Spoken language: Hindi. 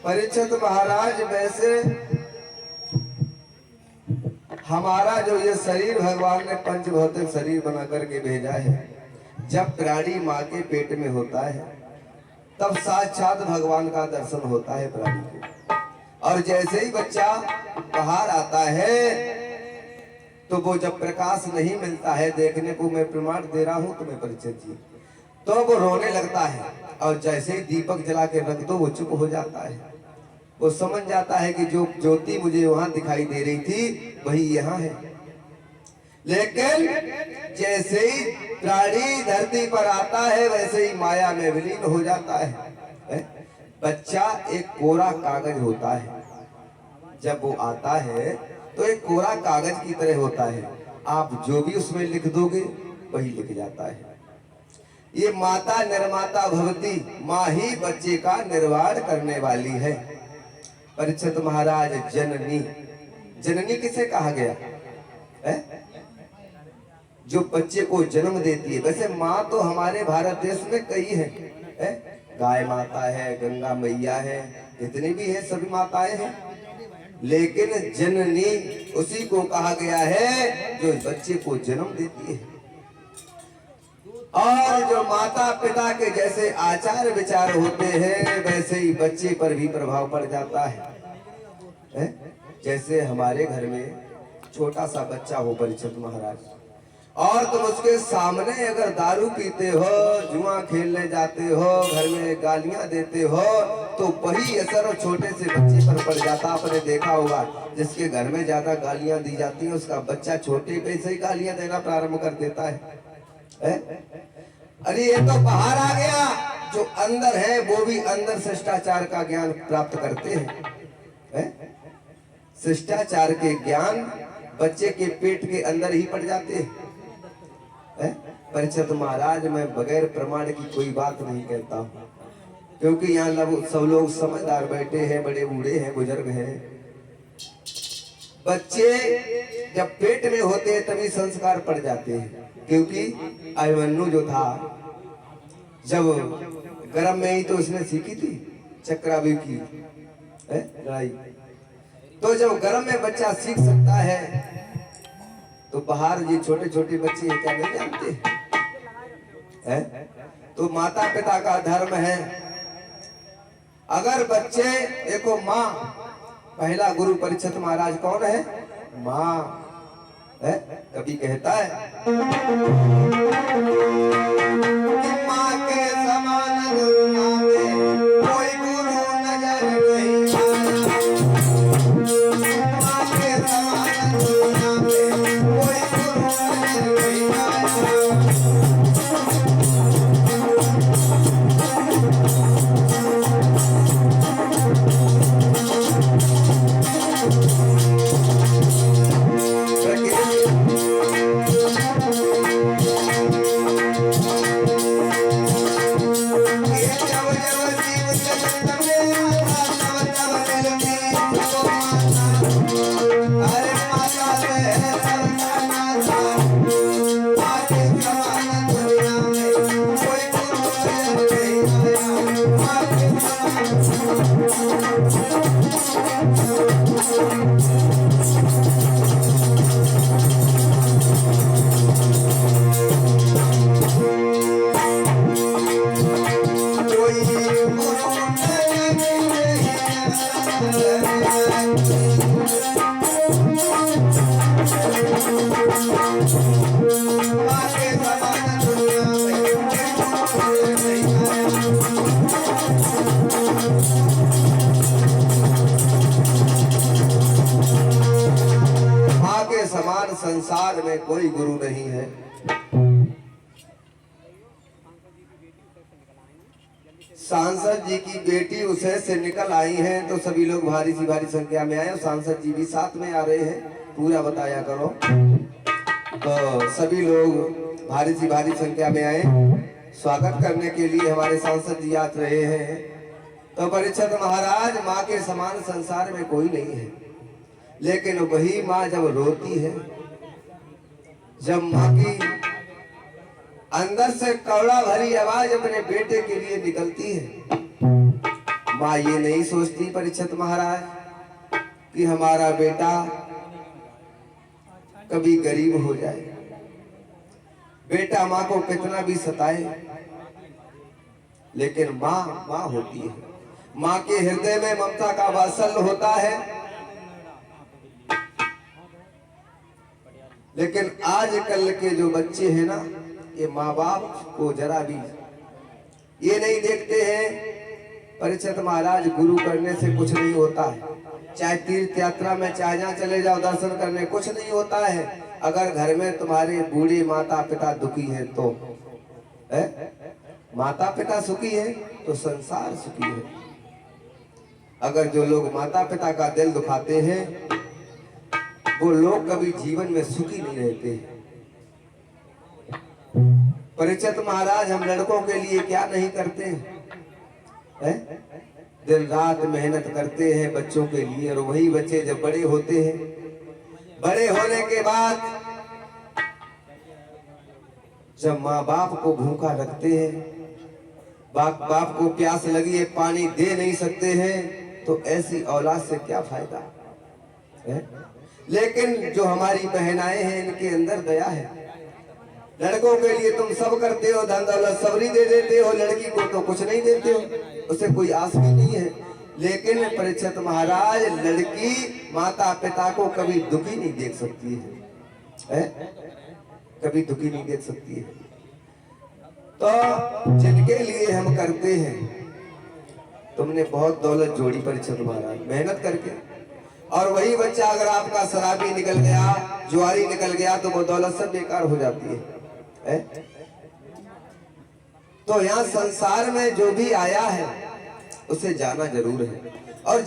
परीक्षित महाराज, वैसे हमारा जो ये शरीर भगवान ने पंच भौतिक शरीर बना करके भेजा है, जब प्राणी माँ के पेट में होता है तब साक्षात भगवान का दर्शन होता है प्राणी को। और जैसे ही बच्चा बाहर आता है तो वो जब प्रकाश नहीं मिलता है देखने को, मैं प्रमाण दे रहा हूं तुम्हें परीक्षित जी, तो वो रोने लगता है। और जैसे ही दीपक जला के रख दो वो चुप हो जाता है। वो समझ जाता है कि जो ज्योति मुझे वहां दिखाई दे रही थी वही यहाँ है। लेकिन जैसे ही प्राणी धरती पर आता है वैसे ही माया में विलीन हो जाता है। बच्चा एक कोरा कागज होता है, जब वो आता है तो एक कोरा कागज की तरह होता है, आप जो भी उसमें लिख दोगे वही लिख जाता है। ये माता निर्माता भवती, माँ ही बच्चे का निर्वाण करने वाली है। परीक्षित महाराज, जननी, जननी किसे कहा गया है? जो बच्चे को जन्म देती है। वैसे माँ तो हमारे भारत देश में कई है? गाय माता है, गंगा मैया है, जितनी भी है सभी माताएं हैं, लेकिन जननी उसी को कहा गया है जो बच्चे को जन्म देती है। और जो माता पिता के जैसे आचार विचार होते हैं वैसे ही बच्चे पर भी प्रभाव पड़ जाता है। जैसे हमारे घर में छोटा सा बच्चा हो परीक्षित महाराज, और तुम उसके सामने अगर दारू पीते हो, जुआ खेलने जाते हो, घर में गालियां देते हो, तो वही असर छोटे से बच्चे पर पड़ जाता। आपने देखा होगा जिसके घर में ज्यादा गालियां दी जाती हैं उसका बच्चा छोटे पे से ही गालियां देना प्रारंभ कर देता है। अरे ये तो बाहर आ गया, जो अंदर है वो भी अंदर शिष्टाचार का ज्ञान प्राप्त करते हैं। शिष्टाचार के ज्ञान बच्चे के पेट के अंदर ही पड़ जाते हैं। परीक्षित महाराज, मैं बगैर प्रमाण की कोई बात नहीं कहता हूँ, क्योंकि यहाँ सब लोग समझदार बैठे हैं, बड़े बूढ़े हैं, बुजुर्ग हैं। बच्चे जब पेट में होते हैं तभी संस्कार पड़ जाते हैं, क्योंकि अभिमन्यु जो था जब गर्भ में ही तो उसने सीखी थी चक्राव्यूह की लड़ाई। तो जब गर्भ में बच्चा सीख सकता है तो बाहर ये छोटे छोटे बच्चे क्या नहीं जानते हैं? तो माता पिता का धर्म है, अगर बच्चे देखो, माँ पहला गुरु परीक्षित महाराज कौन है? माँ है। कभी कहता है कि माँ के समान दुनिया में कोई गुरु नजर नहीं आया, माँ के समान दुनिया में कोई गुरु नजर नहीं आया। संसार में कोई गुरु नहीं है। सांसद जी की बेटी उसे से निकल आई हैं तो सभी लोग भारी संख्या में आए। सांसद जी भी साथ में आ रहे हैं, पूरा बताया करो। तो सभी लोग भारी संख्या में आए, स्वागत करने के लिए हमारे सांसद जी आ रहे हैं। तो परीक्षित महाराज, माँ के समान संसार में कोई नहीं है, लेकिन वही माँ जब रोती है, जब माँ की अंदर से कौड़ा भरी आवाज अपने बेटे के लिए निकलती है, माँ ये नहीं सोचती परीक्षित महाराज कि हमारा बेटा कभी गरीब हो जाए। बेटा माँ को कितना भी सताए, लेकिन माँ माँ होती है। माँ के हृदय में ममता का वात्सल्य होता है। लेकिन आजकल के जो बच्चे हैं ना, ये माँ बाप को जरा भी ये नहीं देखते हैं परीक्षित महाराज, गुरु करने से कुछ नहीं होता है। चाहे तीर्थ यात्रा में चाहे जहाँ चले जाओ दर्शन करने, कुछ नहीं होता है। अगर घर में तुम्हारे बूढ़े माता पिता दुखी हैं तो माता पिता सुखी है तो संसार सुखी है। अगर जो लोग माता पिता का दिल दुखाते हैं, वो लोग कभी जीवन में सुखी नहीं रहते। परीक्षित महाराज, हम लड़कों के लिए क्या नहीं करते हैं? दिन रात मेहनत करते हैं बच्चों के लिए, और वही बच्चे जब बड़े होते हैं, बड़े होने के बाद जब माँ बाप को भूखा रखते हैं, बाप को प्यास लगी है, पानी दे नहीं सकते हैं, तो ऐसी औलाद से क्या फायदा है? लेकिन जो हमारी बहनाएं हैं, इनके अंदर दया है। लड़कों के लिए तुम सब करते हो, धन दौलत सबरी दे देते हो, लड़की को तो कुछ नहीं देते हो, उसे कोई आस भी नहीं है। लेकिन परीक्षित महाराज, लड़की माता पिता को कभी दुखी नहीं देख सकती है? कभी दुखी नहीं देख सकती है। तो जिनके लिए हम करते हैं, तुमने बहुत दौलत जोड़ी परीक्षित महाराज मेहनत करके, और वही बच्चा अगर आपका शराबी निकल गया, जुआरी निकल गया, तो वो दौलत सब बेकार हो जाती है। तो यहाँ संसार में जो भी आया है उसे जाना जरूर है, और